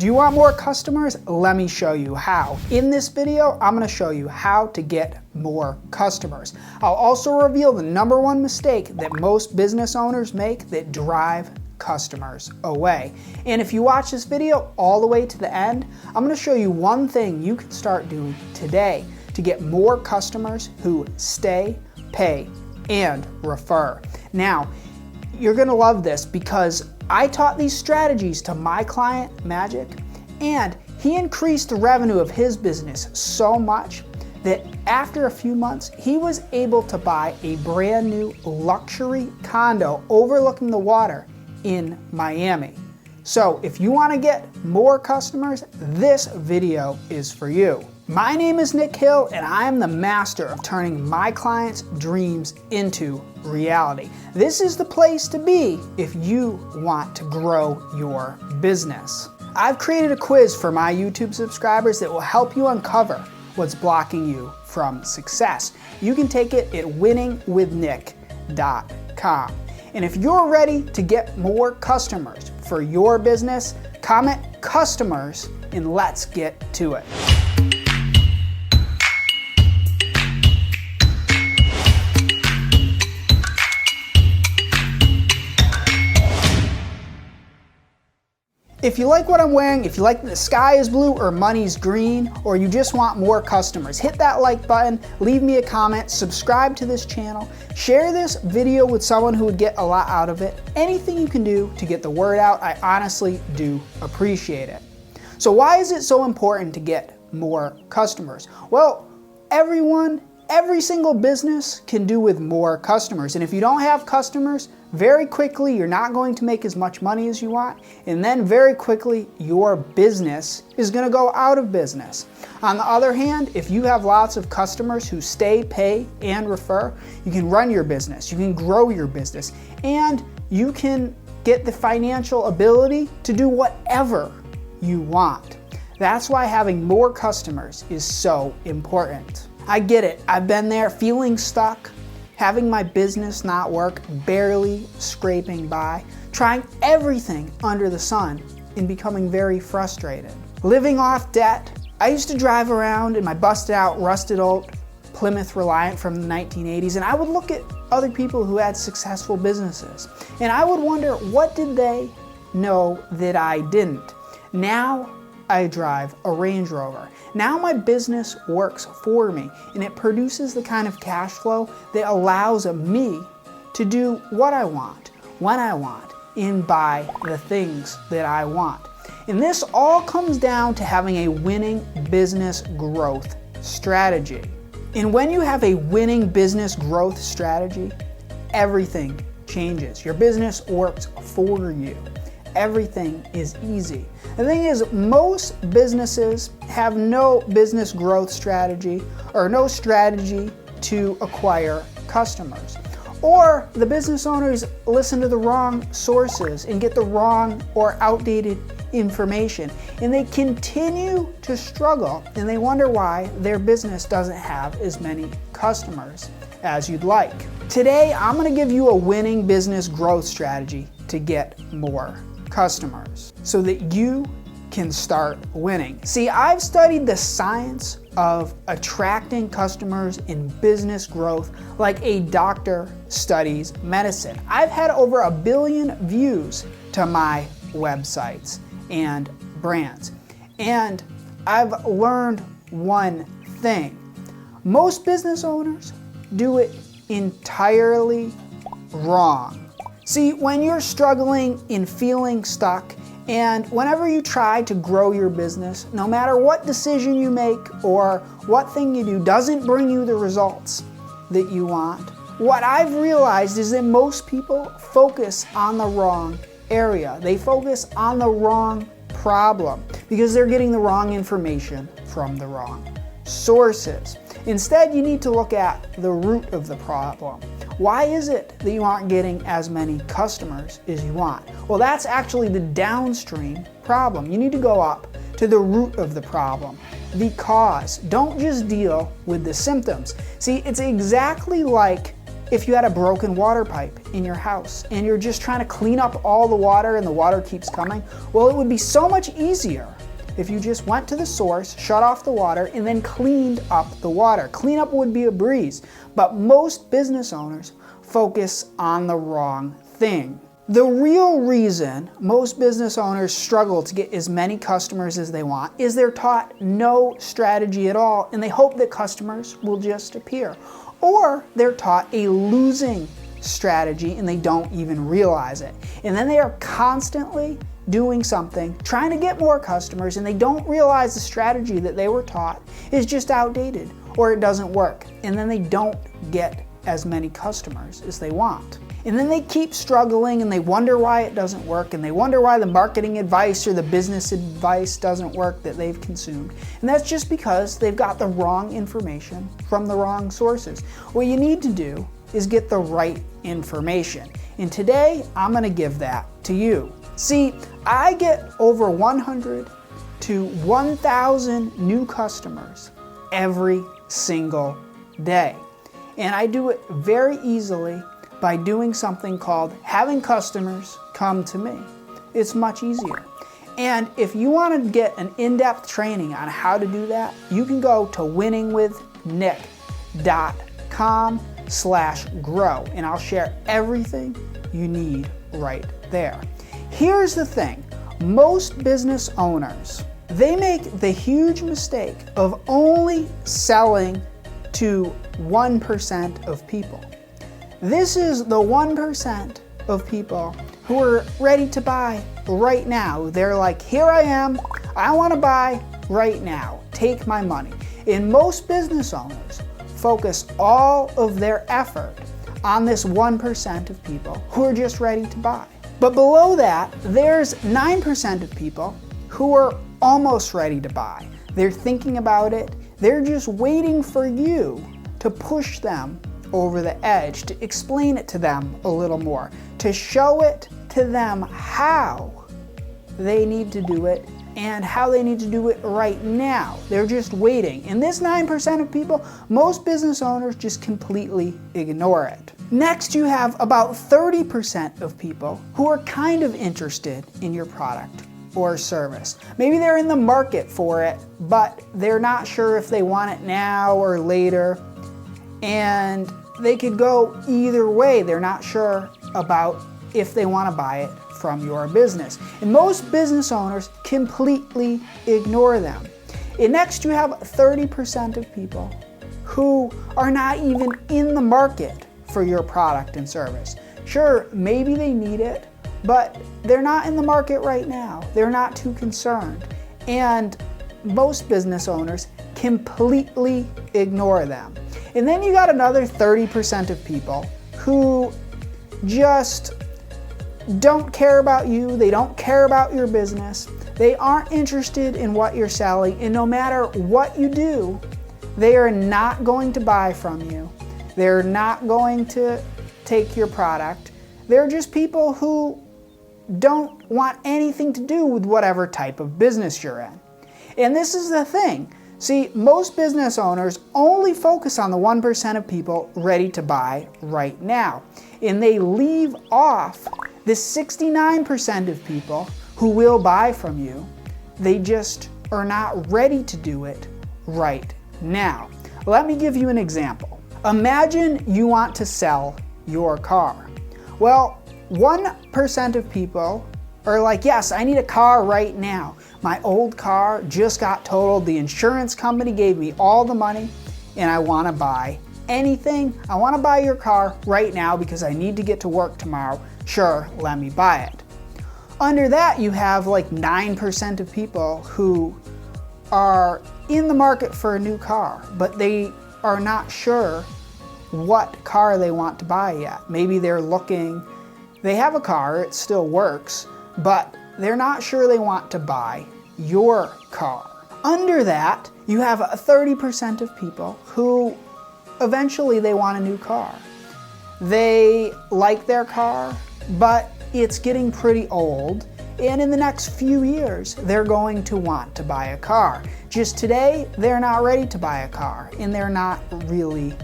Do you want more customers? Let me show you how. In this video, I'm going to show you how to get more customers. I'll also reveal the #1 mistake that most business owners make that drive customers away. And if you watch this video all the way to the end, I'm going to show you one thing you can start doing today to get more customers who stay, pay, and refer. Now, you're going to love this because I taught these strategies to my client, Magic, and he increased the revenue of his business so much that after a few months, he was able to buy a brand new luxury condo overlooking the water in Miami. So if you want to get more customers, this video is for you. My name is Nick Hill, and I am the master of turning my clients' dreams into reality. This is the place to be if you want to grow your business. I've created a quiz for my YouTube subscribers that will help you uncover what's blocking you from success. You can take it at winningwithnick.com. And if you're ready to get more customers for your business, comment customers and let's get to it. If you like what I'm wearing, if you like the sky is blue or money's green, or you just want more customers, hit that like button, leave me a comment, subscribe to this channel, share this video with someone who would get a lot out of it. Anything you can do to get the word out, I honestly do appreciate it. So why is it so important to get more customers? Well, every single business can do with more customers. And if you don't have customers, very quickly you're not going to make as much money as you want. And then very quickly your business is going to go out of business. On the other hand, if you have lots of customers who stay, pay, and refer, you can run your business, you can grow your business, and you can get the financial ability to do whatever you want. That's why having more customers is so important. I get it. I've been there, feeling stuck, having my business not work, barely scraping by, trying everything under the sun, and becoming very frustrated. Living off debt. I used to drive around in my busted out, rusted old Plymouth Reliant from the 1980s, and I would look at other people who had successful businesses, and I would wonder, what did they know that I didn't? Now I drive a Range Rover. Now my business works for me, and it produces the kind of cash flow that allows me to do what I want, when I want, and buy the things that I want. And this all comes down to having a winning business growth strategy. And when you have a winning business growth strategy, everything changes. Your business works for you. Everything is easy. The thing is, most businesses have no business growth strategy or no strategy to acquire customers. Or the business owners listen to the wrong sources and get the wrong or outdated information, and they continue to struggle, and they wonder why their business doesn't have as many customers as you'd like. Today, I'm going to give you a winning business growth strategy to get more customers so that you can start winning. See, I've studied the science of attracting customers in business growth like a doctor studies medicine. I've had over 1 billion views to my websites and brands, and I've learned one thing. Most business owners do it entirely wrong. See, when you're struggling and feeling stuck, and whenever you try to grow your business, no matter what decision you make or what thing you do doesn't bring you the results that you want, what I've realized is that most people focus on the wrong area. They focus on the wrong problem because they're getting the wrong information from the wrong sources. Instead, you need to look at the root of the problem. Why is it that you aren't getting as many customers as you want? Well, that's actually the downstream problem. You need to go up to the root of the problem, the cause. Don't just deal with the symptoms. See, it's exactly like if you had a broken water pipe in your house and you're just trying to clean up all the water and the water keeps coming, well, it would be so much easier if you just went to the source, shut off the water, and then cleaned up the water. Cleanup would be a breeze, but most business owners focus on the wrong thing. The real reason most business owners struggle to get as many customers as they want is they're taught no strategy at all, and they hope that customers will just appear. Or they're taught a losing strategy and they don't even realize it. And then they are constantly doing something, trying to get more customers, and they don't realize the strategy that they were taught is just outdated or it doesn't work. And then they don't get as many customers as they want. And then they keep struggling and they wonder why it doesn't work, and they wonder why the marketing advice or the business advice doesn't work that they've consumed. And that's just because they've got the wrong information from the wrong sources. What you need to do is get the right information. And today, I'm going to give that to you. See, I get over 100 to 1,000 new customers every single day. And I do it very easily by doing something called having customers come to me. It's much easier. And if you want to get an in-depth training on how to do that, you can go to winningwithnick.com/grow, and I'll share everything you need right there. Here's the thing, most business owners, they make the huge mistake of only selling to 1% of people. This is the 1% of people who are ready to buy right now. They're like, here I am, I want to buy right now, take my money. And most business owners focus all of their effort on this 1% of people who are just ready to buy. But below that, there's 9% of people who are almost ready to buy. They're thinking about it, they're just waiting for you to push them over the edge, to explain it to them a little more, to show it to them how they need to do it and how they need to do it right now. They're just waiting. And this 9% of people, most business owners just completely ignore it. Next, you have about 30% of people who are kind of interested in your product or service. Maybe they're in the market for it, but they're not sure if they want it now or later. And they could go either way. They're not sure about if they want to buy it from your business. And most business owners completely ignore them. And next, you have 30% of people who are not even in the market for your product and service. Sure, maybe they need it, but they're not in the market right now. They're not too concerned. And most business owners completely ignore them. And then you got another 30% of people who just don't care about you, they don't care about your business, they aren't interested in what you're selling, and no matter what you do, they are not going to buy from you. They're not going to take your product. They're just people who don't want anything to do with whatever type of business you're in. And this is the thing. See, most business owners only focus on the 1% of people ready to buy right now. And they leave off the 69% of people who will buy from you. They just are not ready to do it right now. Let me give you an example. Imagine you want to sell your car. Well, 1% of people are like, yes, I need a car right now. My old car just got totaled. The insurance company gave me all the money and I want to buy anything. I want to buy your car right now because I need to get to work tomorrow. Sure, let me buy it. Under that, you have like 9% of people who are in the market for a new car, but they are not sure what car they want to buy yet. Maybe they're looking, they have a car, it still works, but they're not sure they want to buy your car. Under that, you have 30% of people who eventually they want a new car. They like their car, but it's getting pretty old, and in the next few years, they're going to want to buy a car. Just today, they're not ready to buy a car, and they're not really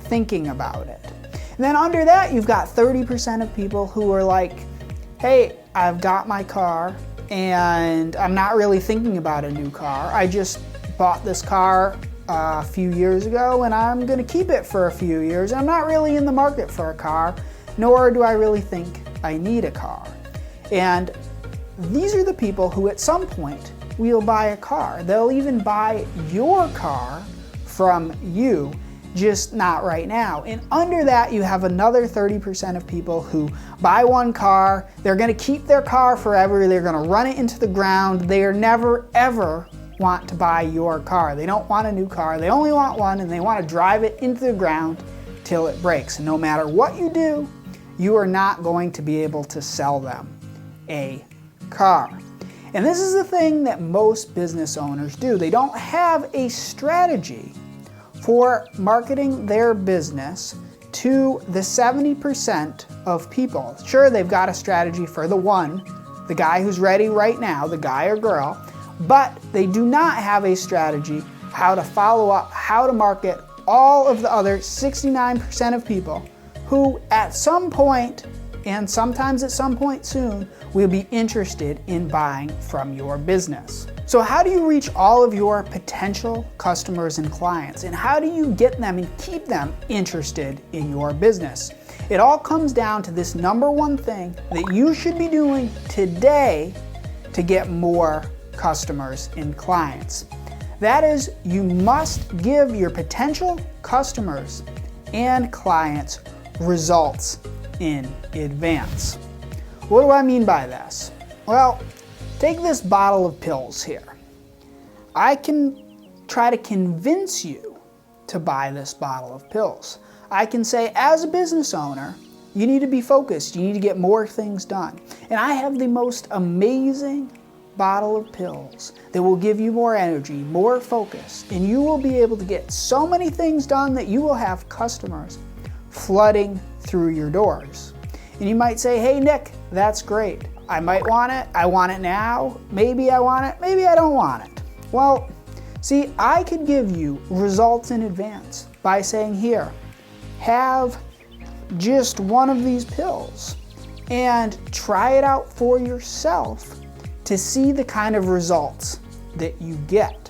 thinking about it. And then under that, you've got 30% of people who are like, hey, I've got my car and I'm not really thinking about a new car. I just bought this car a few years ago and I'm going to keep it for a few years. I'm not really in the market for a car, nor do I really think I need a car. And these are the people who at some point will buy a car. They'll even buy your car from you, just not right now. And under that, you have another 30% of people who buy one car, they're gonna keep their car forever, they're gonna run it into the ground, they are never ever want to buy your car. They don't want a new car, they only want one, and they want to drive it into the ground till it breaks. And no matter what you do, you are not going to be able to sell them a car. And this is the thing that most business owners do. They don't have a strategy for marketing their business to the 70% of people. Sure, they've got a strategy for the one, the guy who's ready right now, the guy or girl, but they do not have a strategy how to follow up, how to market all of the other 69% of people who at some point, and sometimes at some point soon, will be interested in buying from your business. So how do you reach all of your potential customers and clients? And how do you get them and keep them interested in your business? It all comes down to this number one thing that you should be doing today to get more customers and clients. That is, you must give your potential customers and clients results in advance. What do I mean by this? Well, take this bottle of pills here. I can try to convince you to buy this bottle of pills. I can say, as a business owner, you need to be focused, you need to get more things done. And I have the most amazing bottle of pills that will give you more energy, more focus, and you will be able to get so many things done that you will have customers flooding through your doors. And you might say, hey Nick, that's great. I might want it, I want it now, maybe I want it, maybe I don't want it. Well, see, I could give you results in advance by saying, here, have just one of these pills and try it out for yourself to see the kind of results that you get.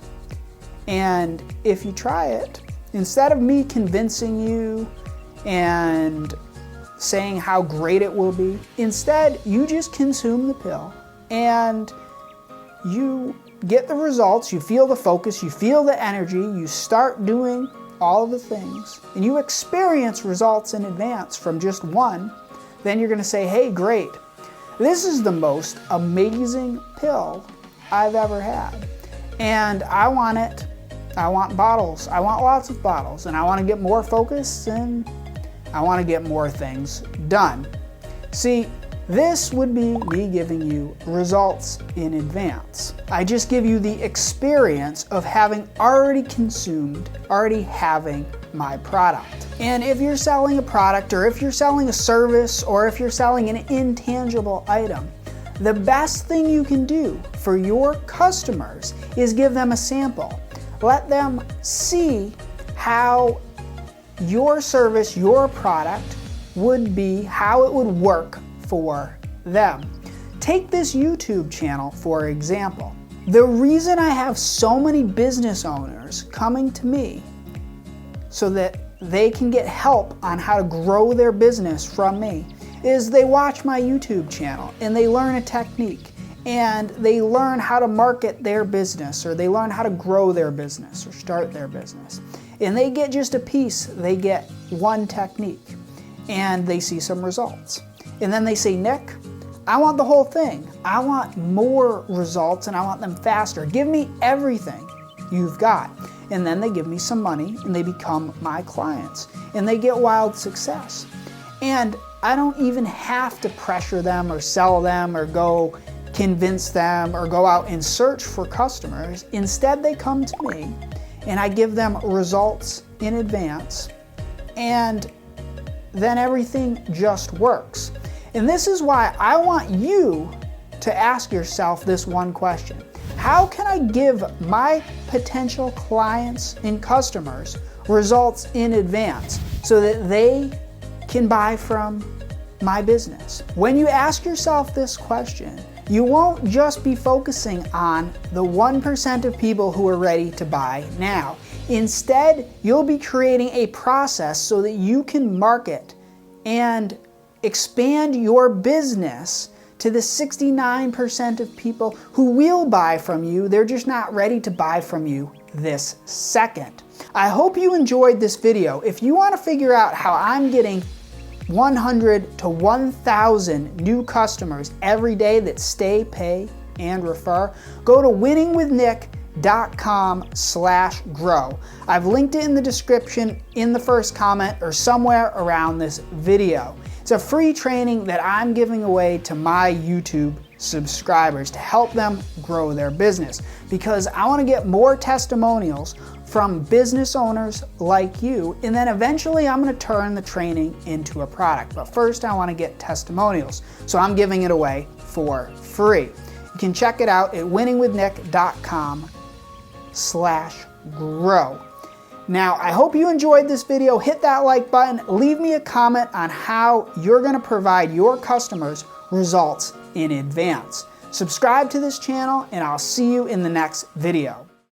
And if you try it, instead of me convincing you and saying how great it will be, instead you just consume the pill and you get the results, you feel the focus, you feel the energy, you start doing all of the things, and you experience results in advance from just one, then you're gonna say, hey, great. This is the most amazing pill I've ever had. And I want it. I want bottles. I want lots of bottles. And I want to get more focused and I want to get more things done. See, this would be me giving you results in advance. I just give you the experience of having already consumed, already having my product. And if you're selling a product, or if you're selling a service, or if you're selling an intangible item, the best thing you can do for your customers is give them a sample. Let them see how your service, your product would be, how it would work for them. Take this YouTube channel, for example. The reason I have so many business owners coming to me so that they can get help on how to grow their business from me is they watch my YouTube channel and they learn a technique and they learn how to market their business, or they learn how to grow their business or start their business. And they get just a piece, they get one technique and they see some results. And then they say, Nick, I want the whole thing. I want more results and I want them faster. Give me everything you've got. And then they give me some money and they become my clients and they get wild success. And I don't even have to pressure them or sell them or go convince them or go out and search for customers. Instead, they come to me and I give them results in advance, and then everything just works. And this is why I want you to ask yourself this one question. How can I give my potential clients and customers results in advance so that they can buy from my business? When you ask yourself this question, you won't just be focusing on the 1% of people who are ready to buy now. Instead, you'll be creating a process so that you can market and expand your business to the 69% of people who will buy from you. They're just not ready to buy from you this second. I hope you enjoyed this video. If you want to figure out how I'm getting 100 to 1,000 new customers every day that stay, pay, and refer, go to winningwithnick.com/grow. I've linked it in the description, in the first comment, or somewhere around this video. It's a free training that I'm giving away to my YouTube subscribers to help them grow their business, because I want to get more testimonials from business owners like you, and then eventually I'm going to turn the training into a product. But first I want to get testimonials, so I'm giving it away for free. You can check it out at winningwithnick.com/grow. Now, I hope you enjoyed this video. Hit that like button. Leave me a comment on how you're going to provide your customers results in advance. Subscribe to this channel, and I'll see you in the next video.